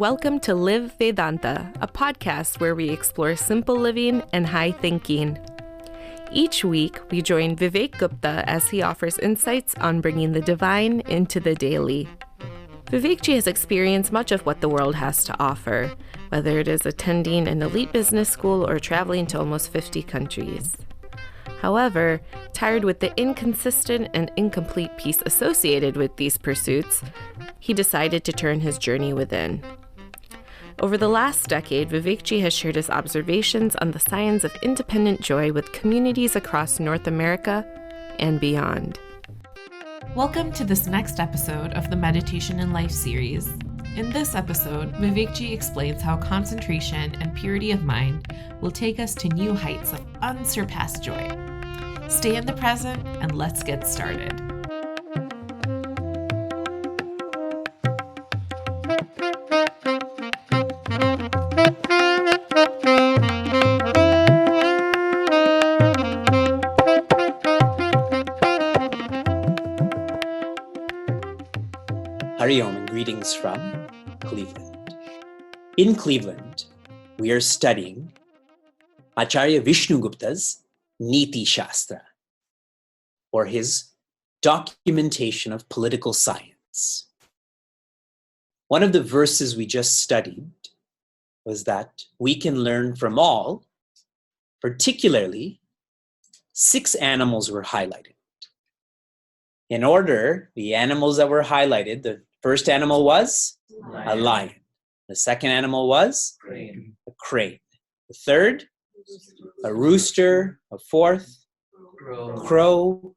welcome to Live Vedanta, a podcast where we explore simple living and high thinking. Each week, we join Vivek Gupta as he offers insights on bringing the divine into the daily. Vivekji has experienced much of what the world has to offer, whether it is attending an elite business school or traveling to almost 50 countries. However, tired with the inconsistent and incomplete peace associated with these pursuits, he decided to turn his journey within. Over the last decade, Vivekji has shared his observations on the science of independent joy with communities across North America and beyond. Welcome to this next episode of the Meditation in Life series. In this episode, Vivekji explains how concentration and purity of mind will take us to new heights of unsurpassed joy. Stay in the present and let's get started. Hari Om and greetings from Cleveland. In Cleveland, we are studying Acharya Vishnu Gupta's Niti Shastra, or his documentation of political science. One of the verses we just studied was that we can learn from all, particularly 6 animals were highlighted. In order, the animals that were highlighted, the first animal was a lion. The second animal was a crane. The third, a rooster. A fourth, crow.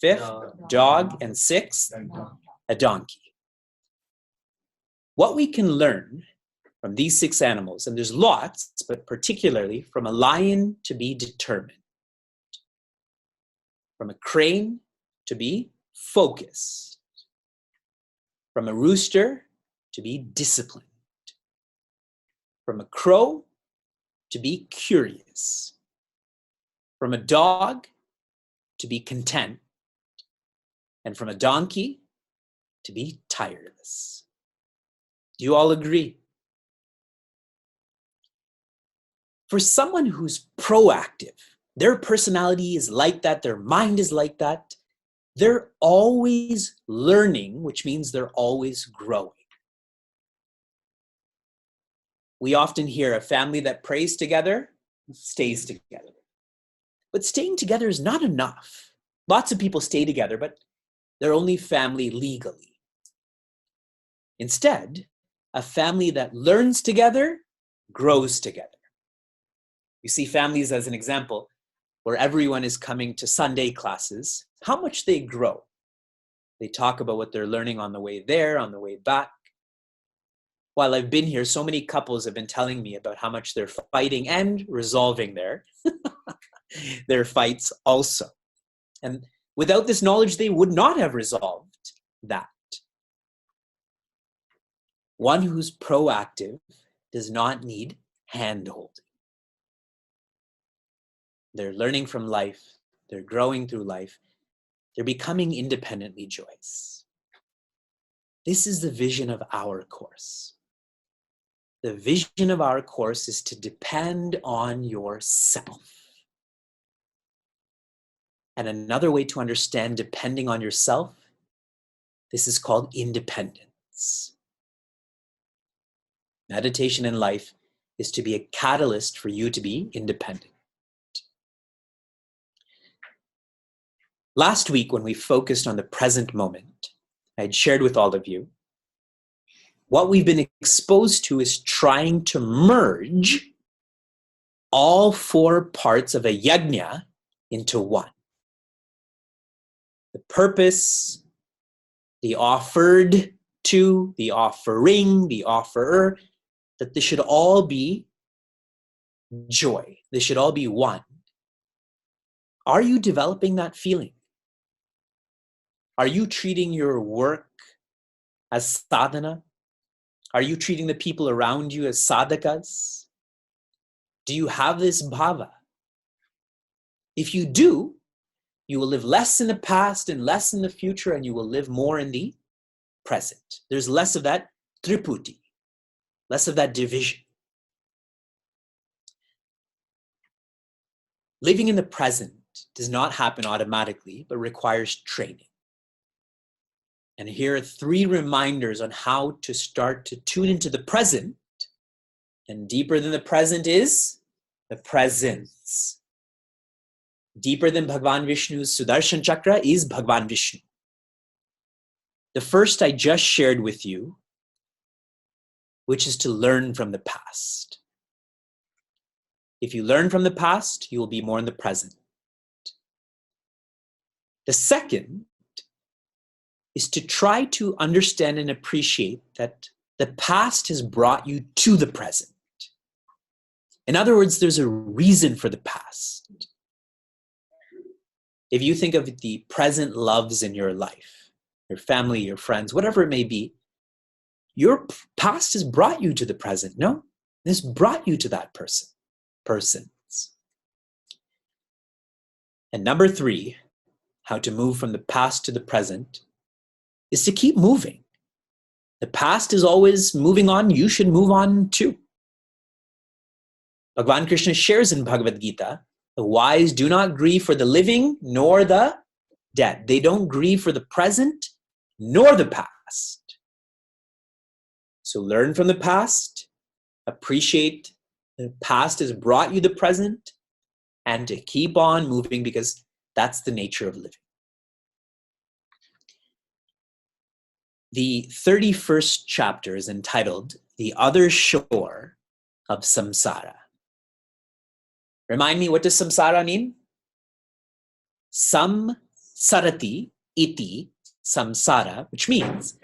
Fifth, dog. And sixth, a donkey. What we can learn from these 6 animals, and there's lots, but particularly from a lion to be determined, from a crane to be focused, from a rooster to be disciplined, from a crow to be curious, from a dog to be content, and from a donkey to be tireless. Do you all agree? For someone who's proactive, their personality is like that, their mind is like that, they're always learning, which means they're always growing. We often hear a family that prays together stays together. But staying together is not enough. Lots of people stay together, but they're only family legally. Instead, a family that learns together grows together. You see families as an example where everyone is coming to Sunday classes, how much they grow. They talk about what they're learning on the way there, on the way back. While I've been here, so many couples have been telling me about how much they're fighting and resolving their fights also. And without this knowledge, they would not have resolved that. One who's proactive does not need hand-holding. They're learning from life. They're growing through life. They're becoming independently joyous. This is the vision of our course. The vision of our course is to depend on yourself. And another way to understand depending on yourself, this is called independence. Meditation in life is to be a catalyst for you to be independent. Last week, when we focused on the present moment, I had shared with all of you, what we've been exposed to is trying to merge all 4 parts of a yajna into one. The purpose, the offered to, the offering, the offerer, that this should all be joy. This should all be one. Are you developing that feeling? Are you treating your work as sadhana? Are you treating the people around you as sadhakas? Do you have this bhava? If you do, you will live less in the past and less in the future, and you will live more in the present. There's less of that triputi, less of that division. Living in the present does not happen automatically, but requires training. And here are 3 reminders on how to start to tune into the present. And deeper than the present is the presence. Deeper than Bhagavan Vishnu's Sudarshan Chakra is Bhagavan Vishnu. The first I just shared with you, which is to learn from the past. If you learn from the past, you will be more in the present. The second is to try to understand and appreciate that the past has brought you to the present. In other words, there's a reason for the past. If you think of the present loves in your life, your family, your friends, whatever it may be, your past has brought you to the present, no? This brought you to that persons. And number 3, how to move from the past to the present, is to keep moving. The past is always moving on. You should move on too. Bhagavan Krishna shares in Bhagavad Gita, the wise do not grieve for the living nor the dead. They don't grieve for the present nor the past. So learn from the past, appreciate the past has brought you the present, and to keep on moving because that's the nature of living. The 31st chapter is entitled The Other Shore of Samsara. Remind me, what does samsara mean? Samsarati iti samsara, which means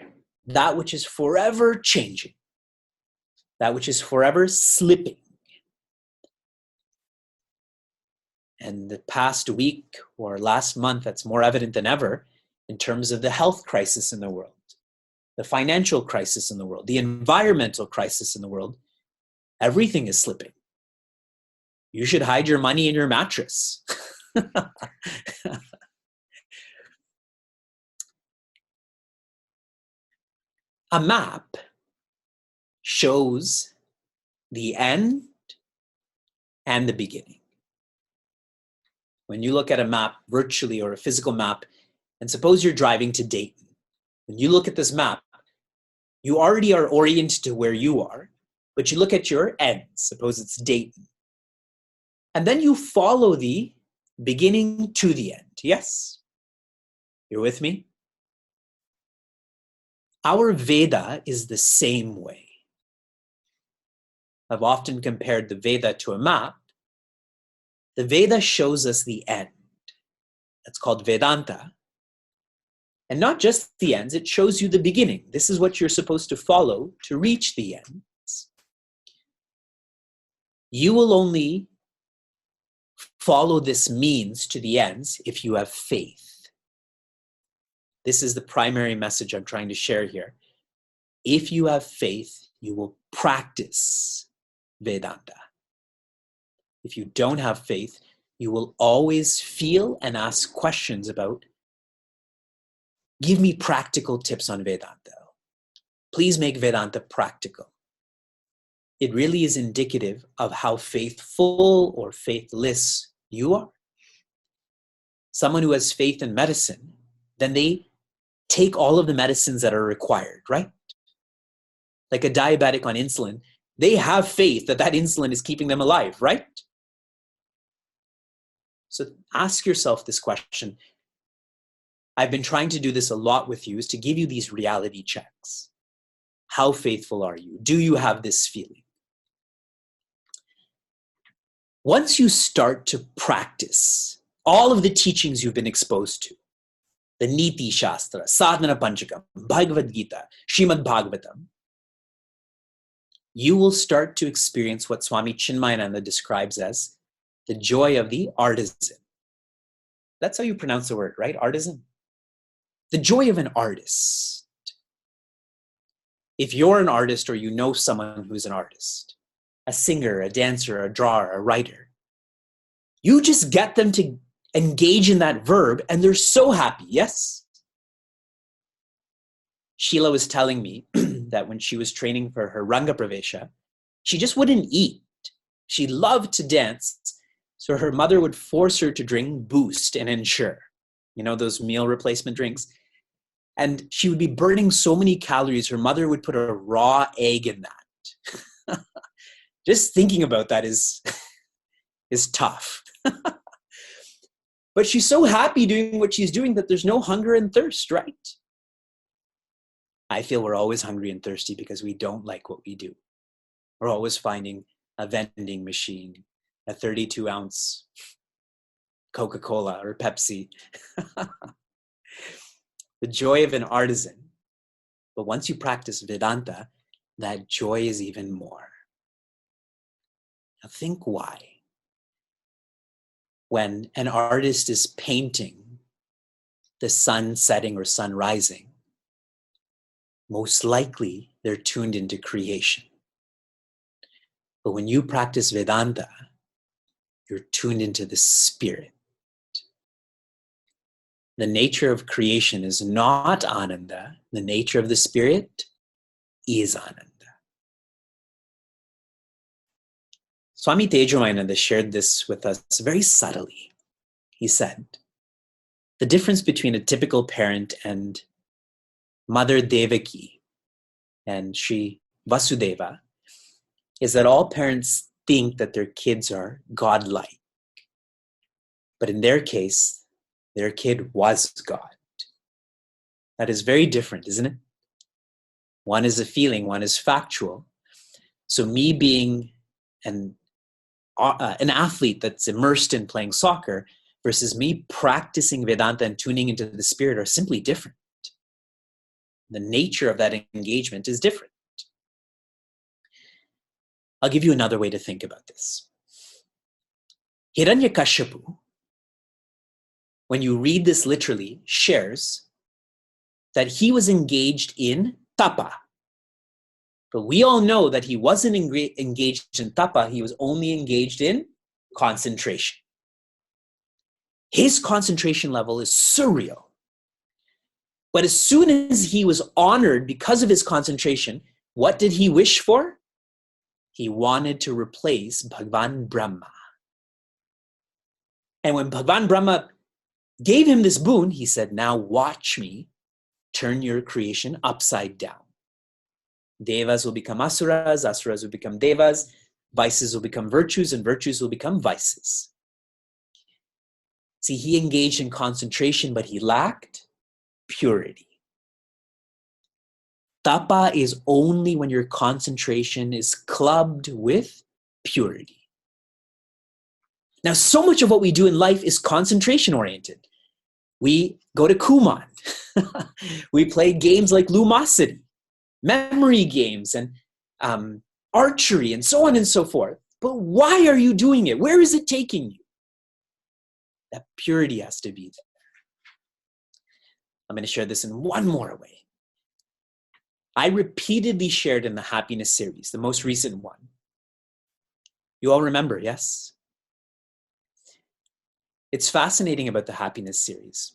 that which is forever changing, that which is forever slipping. And the past week or last month, that's more evident than ever in terms of the health crisis in the world, the financial crisis in the world, the environmental crisis in the world. Everything is slipping. You should hide your money in your mattress. A map shows the end and the beginning. When you look at a map virtually or a physical map, and suppose you're driving to Dayton, when you look at this map, you already are oriented to where you are, but you look at your end, suppose it's Dayton. And then you follow the beginning to the end. Yes? You're with me? Our Veda is the same way. I've often compared the Veda to a map. The Veda shows us the end. That's called Vedanta. And not just the ends, it shows you the beginning. This is what you're supposed to follow to reach the ends. You will only follow this means to the ends if you have faith. This is the primary message I'm trying to share here. If you have faith, you will practice Vedanta. If you don't have faith, you will always feel and ask questions about, give me practical tips on Vedanta. Please make Vedanta practical. It really is indicative of how faithful or faithless you are. Someone who has faith in medicine, then they take all of the medicines that are required, right? Like a diabetic on insulin, they have faith that that insulin is keeping them alive, right? So ask yourself this question. I've been trying to do this a lot with you, is to give you these reality checks. How faithful are you? Do you have this feeling? Once you start to practice all of the teachings you've been exposed to, the Niti Shastra, Sadhana Panchakam, Bhagavad Gita, Srimad Bhagavatam, you will start to experience what Swami Chinmayananda describes as the joy of the artisan. That's how you pronounce the word, right? Artisan. The joy of an artist. If you're an artist or you know someone who's an artist, a singer, a dancer, a drawer, a writer, you just get them to engage in that verb and they're so happy, yes? Sheila was telling me that when she was training for her Ranga Pravesha, she just wouldn't eat. She loved to dance, so her mother would force her to drink Boost and Ensure, those meal replacement drinks. And she would be burning so many calories, her mother would put a raw egg in that. Just thinking about that is tough. But she's so happy doing what she's doing that there's no hunger and thirst, right? I feel we're always hungry and thirsty because we don't like what we do. We're always finding a vending machine, a 32-ounce Coca-Cola or Pepsi. The joy of an artisan. But once you practice Vedanta, that joy is even more. Now think why. When an artist is painting the sun setting or sun rising, most likely they're tuned into creation. But when you practice Vedanta, you're tuned into the spirit. The nature of creation is not Ananda. The nature of the spirit is Ananda. Swami Tejomayananda shared this with us very subtly. He said, the difference between a typical parent and Mother Devaki and Sri Vasudeva is that all parents think that their kids are godlike. But in their case, their kid was God. That is very different, isn't it? One is a feeling, one is factual. So me being an athlete that's immersed in playing soccer versus me practicing Vedanta and tuning into the spirit are simply different. The nature of that engagement is different. I'll give you another way to think about this. Hiranyakashipu, when you read this literally, shares that he was engaged in tapa. But we all know that he wasn't engaged in tapa, he was only engaged in concentration. His concentration level is surreal. But as soon as he was honored because of his concentration, what did he wish for? He wanted to replace Bhagwan Brahma. And when Bhagwan Brahma gave him this boon, he said, now watch me turn your creation upside down. Devas will become asuras, asuras will become devas, vices will become virtues, and virtues will become vices. See, he engaged in concentration, but he lacked purity. Tapa is only when your concentration is clubbed with purity. Now, so much of what we do in life is concentration oriented. We go to Kumon. We play games like Lumosity, memory games, and archery, and so on and so forth. But why are you doing it? Where is it taking you? That purity has to be there. I'm going to share this in one more way. I repeatedly shared in the Happiness series, the most recent one. You all remember, yes? It's fascinating about the Happiness series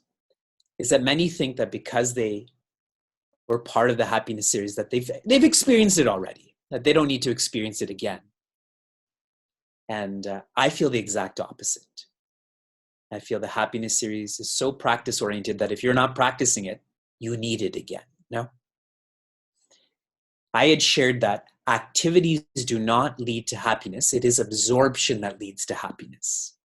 is that many think that because they were part of the Happiness series that they've experienced it already, that they don't need to experience it again. And I feel the exact opposite. I feel the Happiness series is so practice-oriented that if you're not practicing it, you need it again. No? I had shared that activities do not lead to happiness. It is absorption that leads to happiness.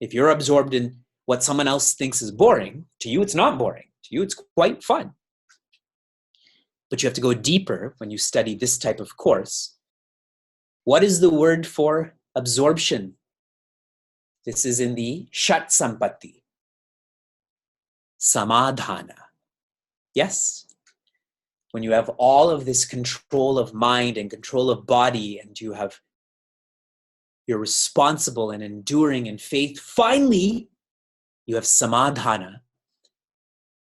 If you're absorbed in what someone else thinks is boring, to you it's not boring. To you it's quite fun. But you have to go deeper when you study this type of course. What is the word for absorption? This is in the Shat Sampatti. Samadhana. Yes? When you have all of this control of mind and control of body, and you're responsible and enduring in faith, finally, you have samadhana.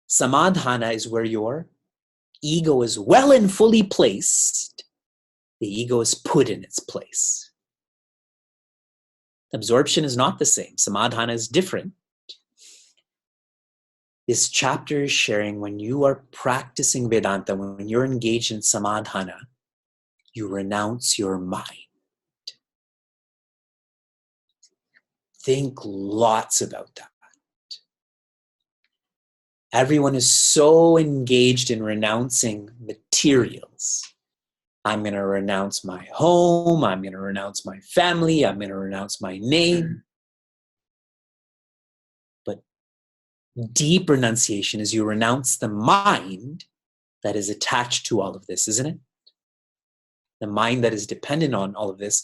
Samadhana is where your ego is well and fully placed. The ego is put in its place. Absorption is not the same. Samadhana is different. This chapter is sharing when you are practicing Vedanta, when you're engaged in samadhana, you renounce your mind. Think lots about that. Everyone is so engaged in renouncing materials. I'm going to renounce my home. I'm going to renounce my family. I'm going to renounce my name. But deep renunciation is you renounce the mind that is attached to all of this, isn't it? The mind that is dependent on all of this.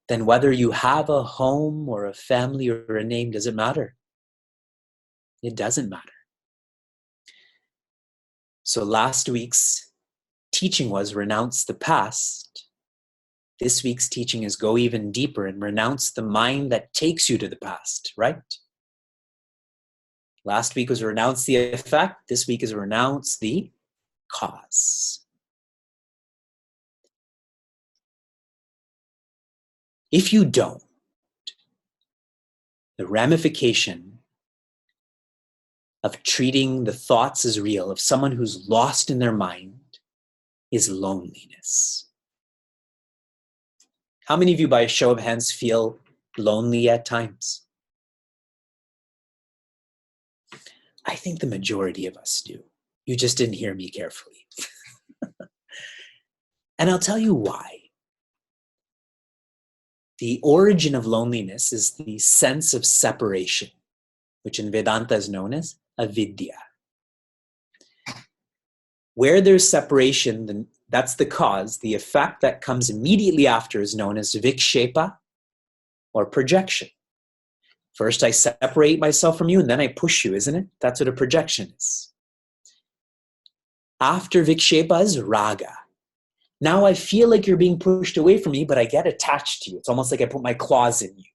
Then whether you have a home or a family or a name, does it matter? It doesn't matter. So last week's teaching was renounce the past. This week's teaching is go even deeper and renounce the mind that takes you to the past, right? Last week was renounce the effect. This week is renounce the cause. If you don't, the ramification of treating the thoughts as real, of someone who's lost in their mind, is loneliness. How many of you, by a show of hands, feel lonely at times? I think the majority of us do. You just didn't hear me carefully. And I'll tell you why. The origin of loneliness is the sense of separation, which in Vedanta is known as avidya. Where there's separation, then that's the cause. The effect that comes immediately after is known as vikshepa or projection. First, I separate myself from you, and then I push you, isn't it? That's what a projection is. After vikshepa is raga. Now I feel like you're being pushed away from me, but I get attached to you. It's almost like I put my claws in you.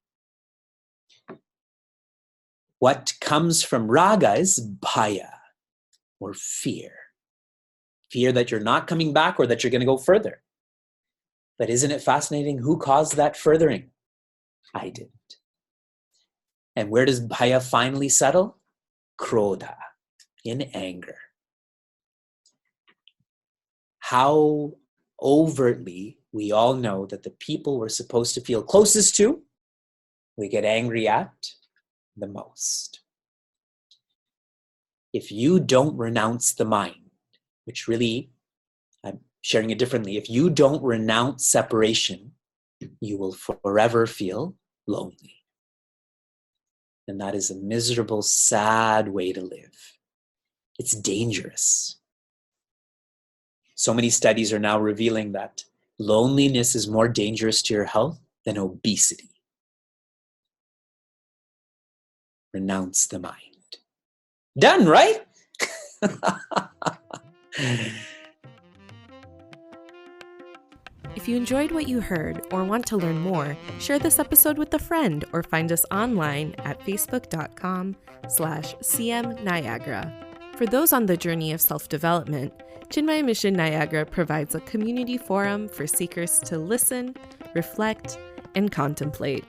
What comes from raga is bhaya, or fear. Fear that you're not coming back or that you're going to go further. But isn't it fascinating? Who caused that furthering? I didn't. And where does bhaya finally settle? Krodha, in anger. How overtly we all know that the people we're supposed to feel closest to, we get angry at the most. If you don't renounce the mind, which really, I'm sharing it differently, if you don't renounce separation, you will forever feel lonely. And that is a miserable, sad way to live. It's dangerous. So many studies are now revealing that loneliness is more dangerous to your health than obesity. Renounce the mind. Done, right? If you enjoyed what you heard or want to learn more, share this episode with a friend or find us online at facebook.com/cmniagara. For those on the journey of self-development, Chinmaya Mission Niagara provides a community forum for seekers to listen, reflect, and contemplate.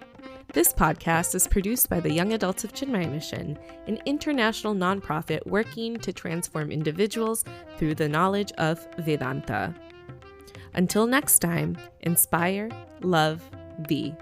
This podcast is produced by the Young Adults of Chinmaya Mission, an international nonprofit working to transform individuals through the knowledge of Vedanta. Until next time, inspire, love, be.